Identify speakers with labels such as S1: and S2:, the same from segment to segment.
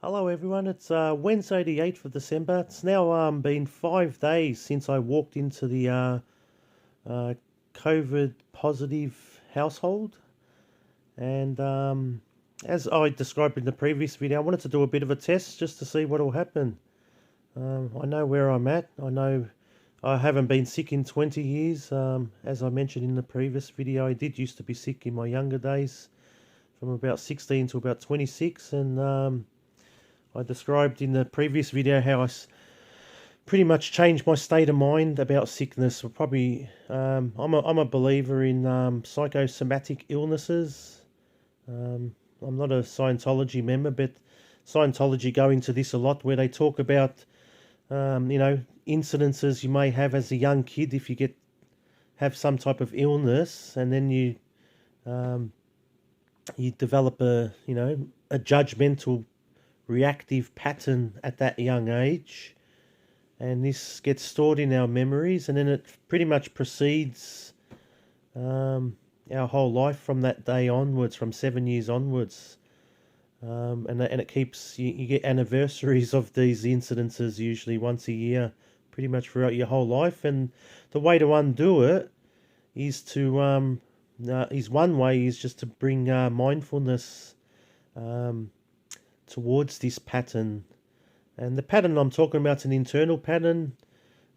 S1: Hello everyone, it's Wednesday the 8th of December. It's now been 5 days since I walked into the uh, COVID positive household. And as I described in the previous video, I wanted to do a bit of a test just to see what will happen. I know where I'm at. I know I haven't been sick in 20 years. As I mentioned in the previous video, I did used to be sick in my younger days from about 16 to about 26. And I described in the previous video how pretty much changed my state of mind about sickness. I'm a believer in psychosomatic illnesses. I'm not a Scientology member, but Scientology go into this a lot, where they talk about incidences you may have as a young kid if you have some type of illness, and then you develop a judgmental reactive pattern at that young age, and this gets stored in our memories, and then it pretty much precedes our whole life from that day onwards, from 7 years onwards. And it keeps you get anniversaries of these incidences usually once a year, pretty much throughout your whole life. And the way to undo it is one way is just to bring mindfulness towards this pattern. And the pattern I'm talking about is an internal pattern.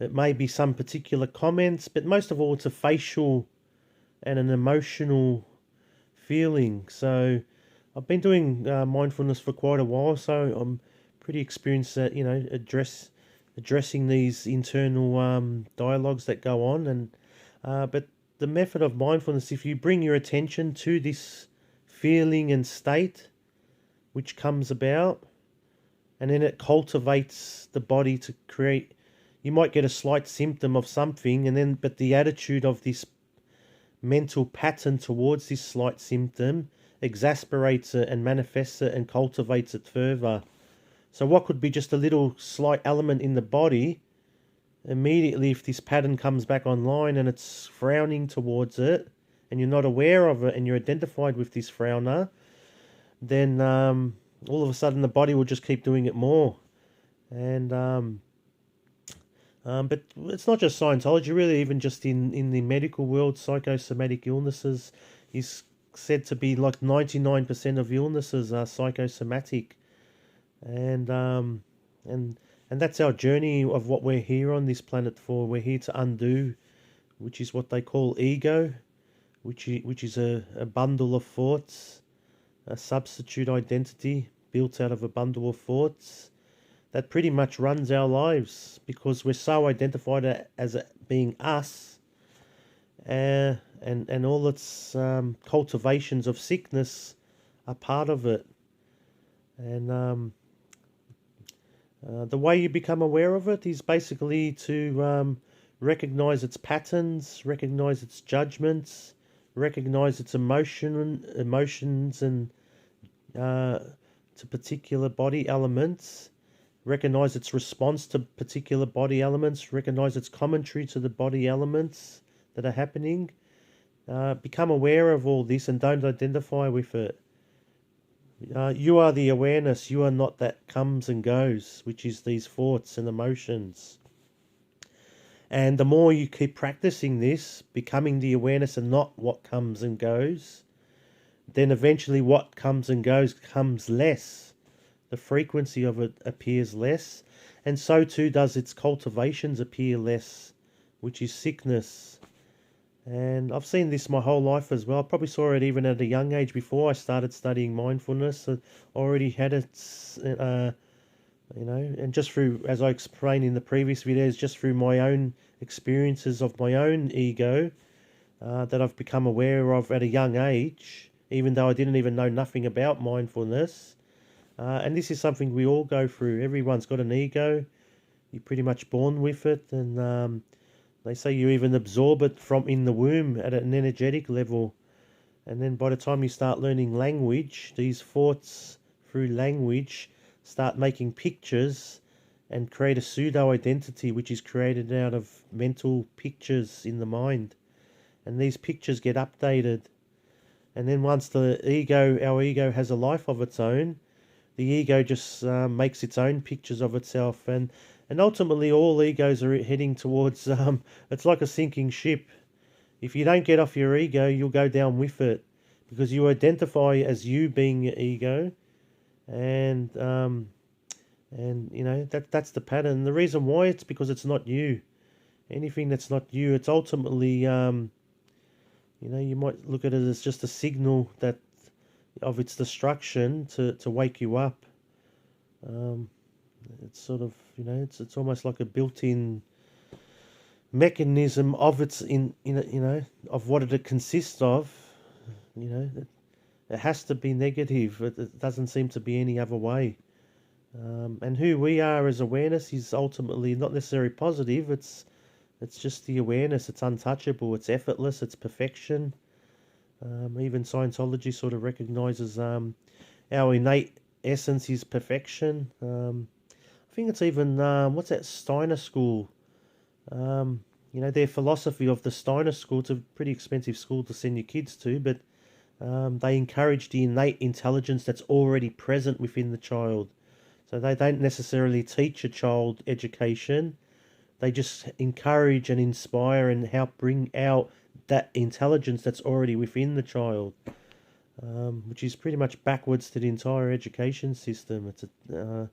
S1: It may be some particular comments, but most of all, it's a facial and an emotional feeling. So I've been doing mindfulness for quite a while, so I'm pretty experienced at addressing these internal dialogues that go on. And but the method of mindfulness, if you bring your attention to this feeling and state which comes about, and then it cultivates the body to create. You might get a slight symptom of something, but the attitude of this mental pattern towards this slight symptom exasperates it and manifests it and cultivates it further. So what could be just a little slight element in the body, immediately if this pattern comes back online and it's frowning towards it, and you're not aware of it and you're identified with this frowner, then all of a sudden the body will just keep doing it more. And but it's not just Scientology, really. Even just in the medical world, psychosomatic illnesses is said to be like 99% of illnesses are psychosomatic. And that's our journey of what we're here on this planet for. We're here to undo, which is what they call ego, which is a bundle of thoughts, a substitute identity built out of a bundle of thoughts that pretty much runs our lives, because we're so identified as being us, and all its cultivations of sickness are part of it. And the way you become aware of it is basically to recognize its patterns, recognize its judgments, recognize its emotions and to particular body elements, recognize its response to particular body elements, recognize its commentary to the body elements that are happening. Become aware of all this and don't identify with it. You are the awareness. You are not that comes and goes, which is these thoughts and emotions. And the more you keep practicing this, becoming the awareness and not what comes and goes, then eventually what comes and goes comes less. The frequency of it appears less, and so too does its cultivations appear less, which is sickness. And I've seen this my whole life as well. I probably saw it even at a young age before I started studying mindfulness. I already had it, and just through, as I explained in the previous videos, just through my own experiences of my own ego that I've become aware of at a young age, even though I didn't even know nothing about mindfulness. And this is something we all go through. Everyone's got an ego. You're pretty much born with it, and they say you even absorb it from in the womb at an energetic level. And then by the time you start learning language, these thoughts through language start making pictures and create a pseudo-identity, which is created out of mental pictures in the mind. And these pictures get updated. And then once our ego has a life of its own, the ego just makes its own pictures of itself, and ultimately all egos are heading towards it's like a sinking ship. If you don't get off your ego, you'll go down with it, because you identify as you being your ego, and you know that's the pattern. The reason why, it's because it's not you. Anything that's not you, it's ultimately you know, you might look at it as just a signal that of its destruction to wake you up. Um, it's sort of, you know, it's almost like a built-in mechanism of its you know, of what it consists of. You know, it has to be negative. It doesn't seem to be any other way. And who we are as awareness is ultimately not necessarily positive. It's just the awareness. It's untouchable. It's effortless. It's perfection. Even Scientology sort of recognizes our innate essence is perfection. I think it's even what's that Steiner school? You know, their philosophy of the Steiner school. It's a pretty expensive school to send your kids to, but they encourage the innate intelligence that's already present within the child. So they don't necessarily teach a child education. They just encourage and inspire and help bring out that intelligence that's already within the child, which is pretty much backwards to the entire education system. So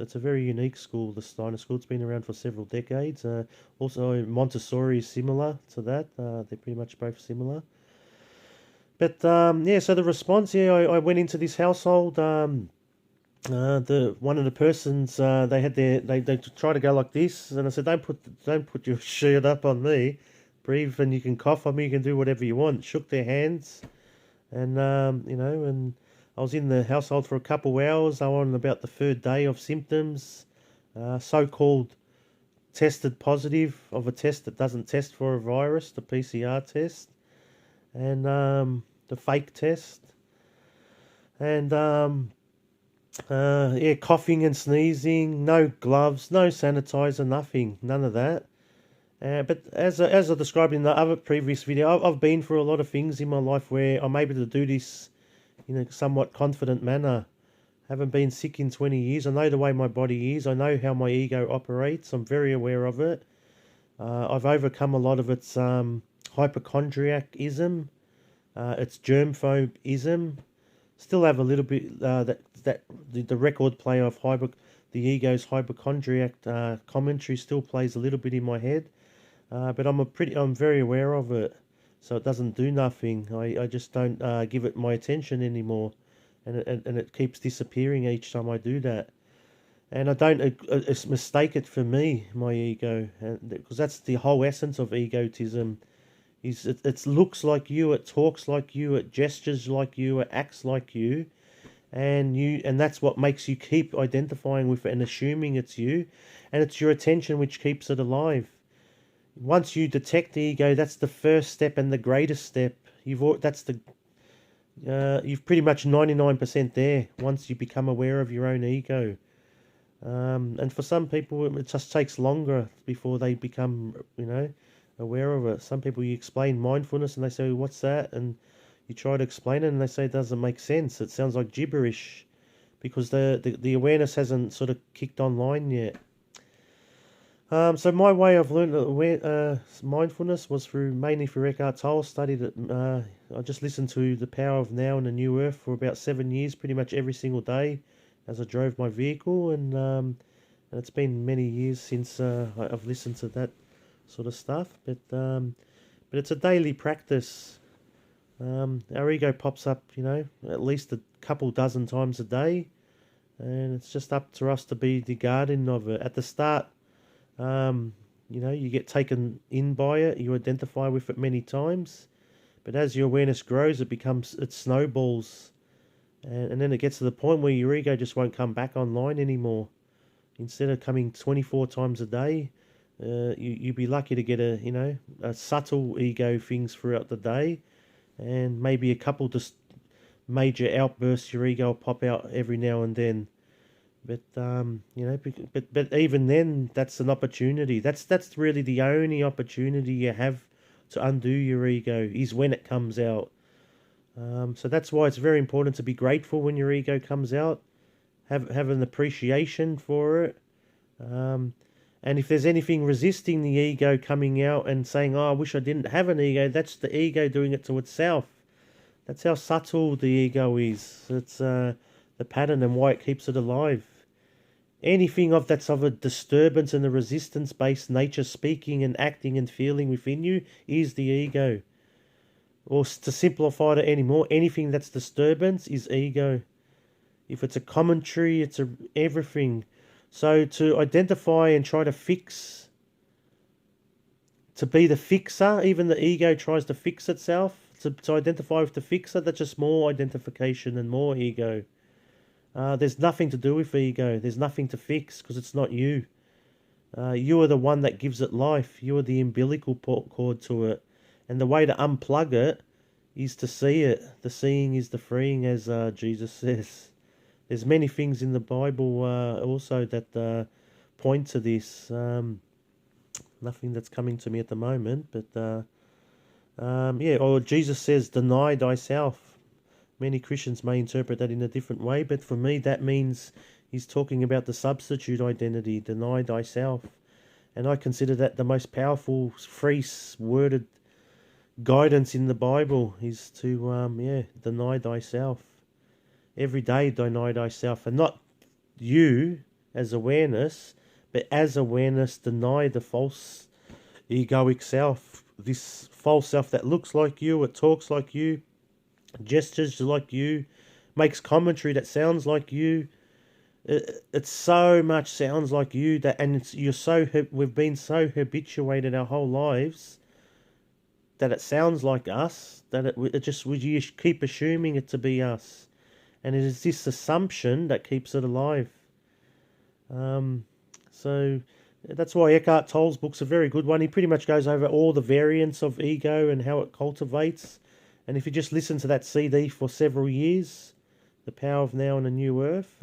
S1: it's a very unique school, the Steiner School. It's been around for several decades. Also, Montessori is similar to that. They're pretty much both similar. But yeah, so the response, yeah, I went into this household. The one of the persons, they had they try to go like this, and I said, don't put your shirt up on me. Breathe, and you can cough on me. You can do whatever you want. Shook their hands, and you know, and I was in the household for a couple of hours. I was on about the third day of symptoms, so-called tested positive of a test that doesn't test for a virus, the PCR test, and the fake test, and yeah, coughing and sneezing, no gloves, no sanitizer, nothing, none of that. But as I described in the other previous video, I've been through a lot of things in my life where I'm able to do this in a somewhat confident manner. Haven't been sick in 20 years. I know the way my body is. I know how my ego operates. I'm very aware of it. I've overcome a lot of its hypochondriacism, its germphobism. Still have a little bit the record player of the ego's hypochondriac commentary still plays a little bit in my head, but I'm very aware of it, so it doesn't do nothing. I just don't give it my attention anymore, and it keeps disappearing each time I do that, and I don't mistake it for me, my ego, because that's the whole essence of egotism. It looks like you, it talks like you, it gestures like you, it acts like you, and that's what makes you keep identifying with it and assuming it's you, and it's your attention which keeps it alive. Once you detect the ego, that's the first step and the greatest step. You've pretty much 99% there once you become aware of your own ego. And for some people, it just takes longer before they become, you know, aware of it. Some people, you explain mindfulness and they say, what's that? And you try to explain it and they say it doesn't make sense. It sounds like gibberish because the awareness hasn't sort of kicked online yet. So my way of learning mindfulness was mainly through Eckhart Tolle. Studied it. I just listened to The Power of Now and the New Earth for about 7 years, pretty much every single day as I drove my vehicle, and it's been many years since I've listened to that sort of stuff. But it's a daily practice. Our ego pops up, you know, at least a couple dozen times a day, and it's just up to us to be the guardian of it. At the start, you know, you get taken in by it, you identify with it many times, but as your awareness grows, it snowballs, and then it gets to the point where your ego just won't come back online anymore. Instead of coming 24 times a day, you'd be lucky to get a subtle ego things throughout the day, and maybe a couple just major outbursts your ego will pop out every now and then. But you know, but even then, that's an opportunity. That's really the only opportunity you have to undo your ego is when it comes out. So that's why it's very important to be grateful when your ego comes out, have an appreciation for it. And if there's anything resisting the ego coming out and saying, "Oh, I wish I didn't have an ego," that's the ego doing it to itself. That's how subtle the ego is. It's the pattern and why it keeps it alive. Anything that's of a disturbance and a resistance-based nature speaking and acting and feeling within you is the ego. Or to simplify it anymore, anything that's disturbance is ego. If it's a commentary, it's everything. So to identify and try to fix, to be the fixer, even the ego tries to fix itself. To identify with the fixer, that's just more identification and more ego. There's nothing to do with ego. There's nothing to fix because it's not you. You are the one that gives it life. You are the umbilical cord to it. And the way to unplug it is to see it. The seeing is the freeing, as Jesus says. There's many things in the Bible also that point to this. Nothing that's coming to me at the moment, but or Jesus says, "Deny thyself." Many Christians may interpret that in a different way, but for me that means he's talking about the substitute identity, deny thyself. And I consider that the most powerful, free-worded guidance in the Bible is to, deny thyself. Every day deny thyself, and not you as awareness, but as awareness deny the false egoic self, this false self that looks like you, it talks like you, gestures like you, makes commentary that sounds like you. It so much sounds like you that, and we've been so habituated our whole lives that it sounds like us, that we keep assuming it to be us, and it is this assumption that keeps it alive. So that's why Eckhart Tolle's book's a very good one. He pretty much goes over all the variants of ego and how it cultivates. And if you just listen to that CD for several years, The Power of Now and a New Earth,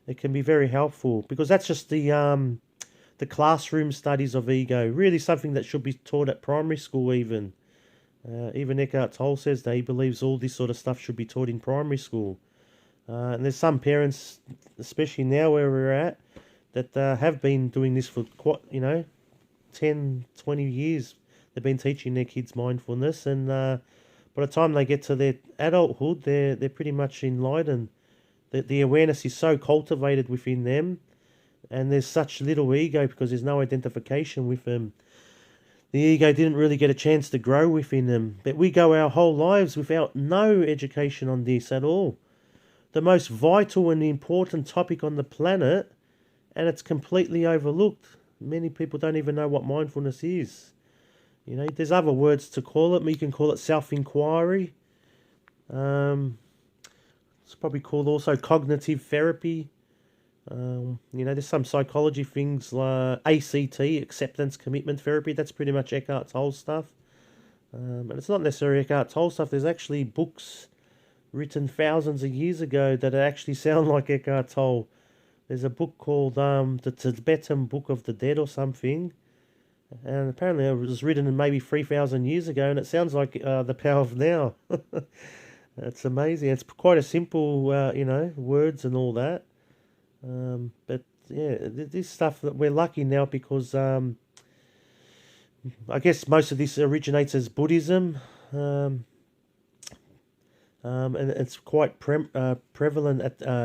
S1: it can be very helpful, because that's just the classroom studies of ego, really something that should be taught at primary school even. Even Eckhart Tolle says that he believes all this sort of stuff should be taught in primary school. And there's some parents, especially now where we're at, that have been doing this for quite, 10, 20 years. They've been teaching their kids mindfulness, and by the time they get to their adulthood, they're pretty much enlightened. The awareness is so cultivated within them, and there's such little ego because there's no identification with them. The ego didn't really get a chance to grow within them. But we go our whole lives without no education on this at all. The most vital and important topic on the planet, and it's completely overlooked. Many people don't even know what mindfulness is. There's other words to call it. You can call it self-inquiry. It's probably called also cognitive therapy. There's some psychology things like ACT, acceptance commitment therapy. That's pretty much Eckhart Tolle stuff. And it's not necessarily Eckhart Tolle stuff. There's actually books written thousands of years ago that actually sound like Eckhart Tolle. There's a book called the Tibetan Book of the Dead or something. And apparently it was written in maybe 3,000 years ago, and it sounds like The Power of Now. It's amazing. It's quite a simple, words and all that. But yeah, this stuff that we're lucky now because I guess most of this originates as Buddhism. And it's quite prevalent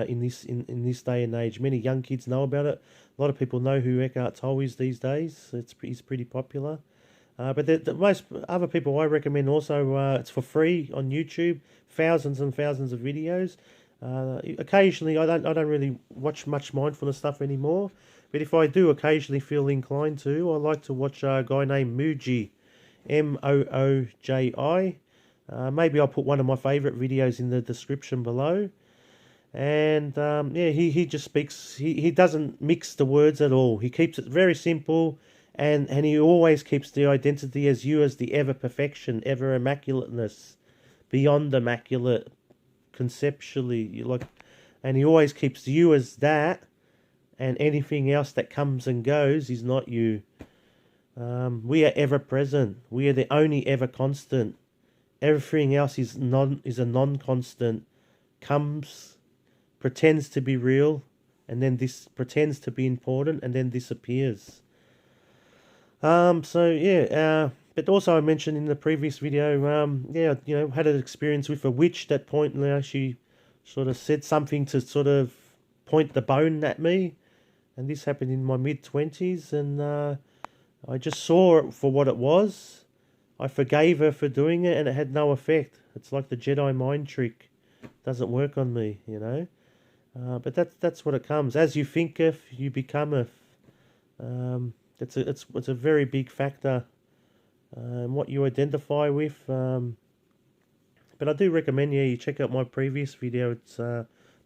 S1: in this day and age. Many young kids know about it. A lot of people know who Eckhart Tolle is these days. He's pretty popular. But the most other people I recommend also, it's for free on YouTube. Thousands and thousands of videos. Occasionally, I don't really watch much mindfulness stuff anymore. But if I do occasionally feel inclined to, I like to watch a guy named Mooji, Mooji. Maybe I'll put one of my favourite videos in the description below. And he just speaks, he doesn't mix the words at all. He keeps it very simple, and he always keeps the identity as you as the ever perfection, ever immaculateness, beyond immaculate, conceptually. And he always keeps you as that, and anything else that comes and goes is not you. We are ever present. We are the only ever constant. Everything else is a non-constant, comes, pretends to be real, and then this pretends to be important, and then disappears. So yeah, but also I mentioned in the previous video, yeah, had an experience with a witch. That point, she sort of said something to sort of point the bone at me, and this happened in my mid-20s, and I just saw it for what it was. I forgave her for doing it, and it had no effect. It's like the Jedi mind trick. It doesn't work on me, But that's what it comes. As you thinketh, you becometh. It's a very big factor, what you identify with. But I do recommend you check out my previous video. It's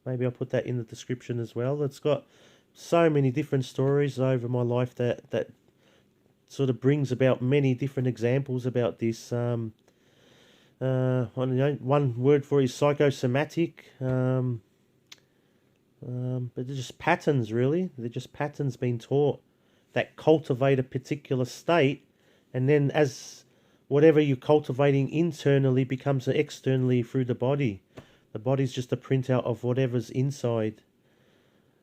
S1: maybe I'll put that in the description as well. It's got so many different stories over my life that sort of brings about many different examples about this. I don't know, one word for it is psychosomatic. But they're just patterns, really. They're just patterns being taught that cultivate a particular state, and then as whatever you're cultivating internally becomes externally through the body. The body's just a printout of whatever's inside.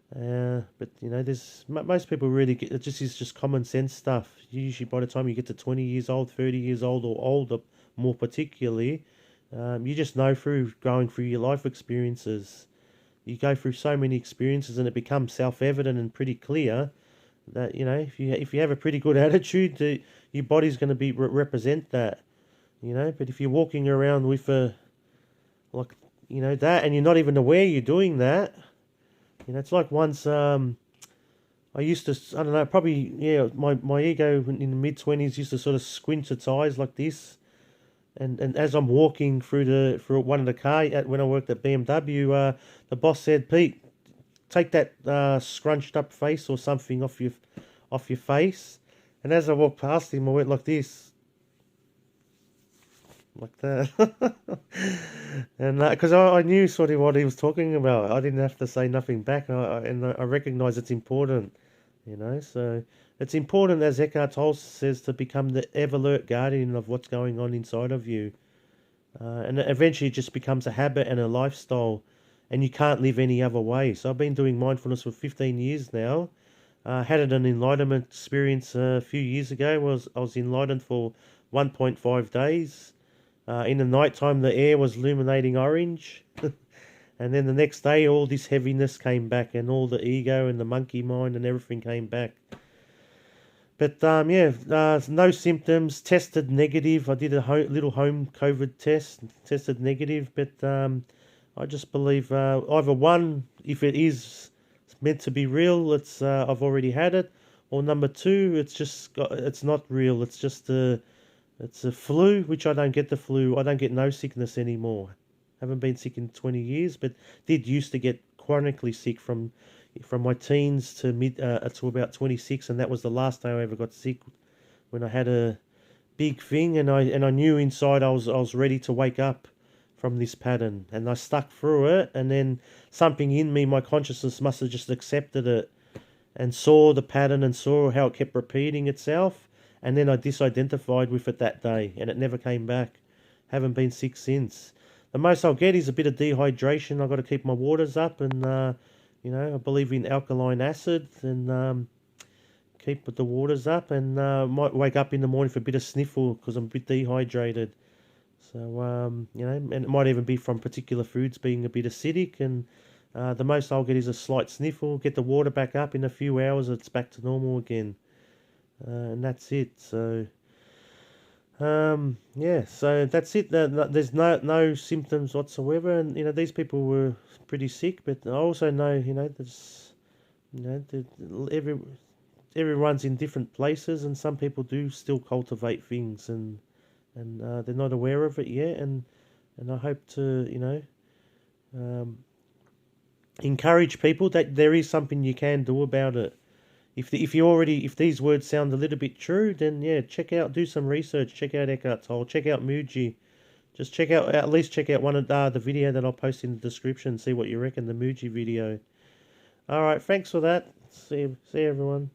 S1: But there's most people really get it. Is just common sense stuff. Usually, by the time you get to 20 years old, 30 years old, or older, more particularly, you just know through going through your life experiences. You go through so many experiences, and it becomes self-evident and pretty clear that if you have a pretty good attitude, your body's going to be represent that. But if you're walking around with that, and you're not even aware you're doing that, it's like once I used to, I don't know, probably, yeah, my ego in the mid-20s used to sort of squint its eyes like this, and as I'm walking through one of the car when I worked at BMW, the boss said, "Pete, take that scrunched up face or something off your face." And as I walked past him, I went like this, like that, and because I knew sort of what he was talking about. I didn't have to say nothing back, and I recognise it's important, So it's important, as Eckhart Tolle says, to become the ever-alert guardian of what's going on inside of you, and eventually it just becomes a habit and a lifestyle. And you can't live any other way. So I've been doing mindfulness for 15 years now. Had an enlightenment experience a few years ago. I was enlightened for 1.5 days. In the nighttime, the air was illuminating orange. And then the next day, all this heaviness came back, and all the ego and the monkey mind and everything came back. But no symptoms, tested negative. I did a little home COVID test, tested negative, but I just believe either one, if it is meant to be real, it's I've already had it, or number two, it's not real. It's just it's a flu, which I don't get the flu. I don't get no sickness anymore. Haven't been sick in 20 years, but did used to get chronically sick from my teens to to about 26, and that was the last day I ever got sick, when I had a big thing, and I knew inside I was ready to wake up from this pattern, and I stuck through it, and then something in me, my consciousness must have just accepted it and saw the pattern and saw how it kept repeating itself, and then I disidentified with it that day, and it never came back. Haven't been sick since. The most I'll get is a bit of dehydration. I've got to keep my waters up, and I believe in alkaline acid, and keep the waters up, and might wake up in the morning for a bit of sniffle because I'm a bit dehydrated. So, and it might even be from particular foods being a bit acidic, and the most I'll get is a slight sniffle, get the water back up in a few hours, it's back to normal again, and that's it. So, yeah, so that's it. There's no symptoms whatsoever, and these people were pretty sick, but I also know, there's, everyone's in different places, and some people do still cultivate things, and they're not aware of it yet, and I hope to encourage people that there is something you can do about it. If these words sound a little bit true, then yeah, do some research, check out Eckhart Tolle, check out Mooji, just at least check out one of the video that I'll post in the description, see what you reckon, the Mooji video. All right, thanks for that. See you everyone.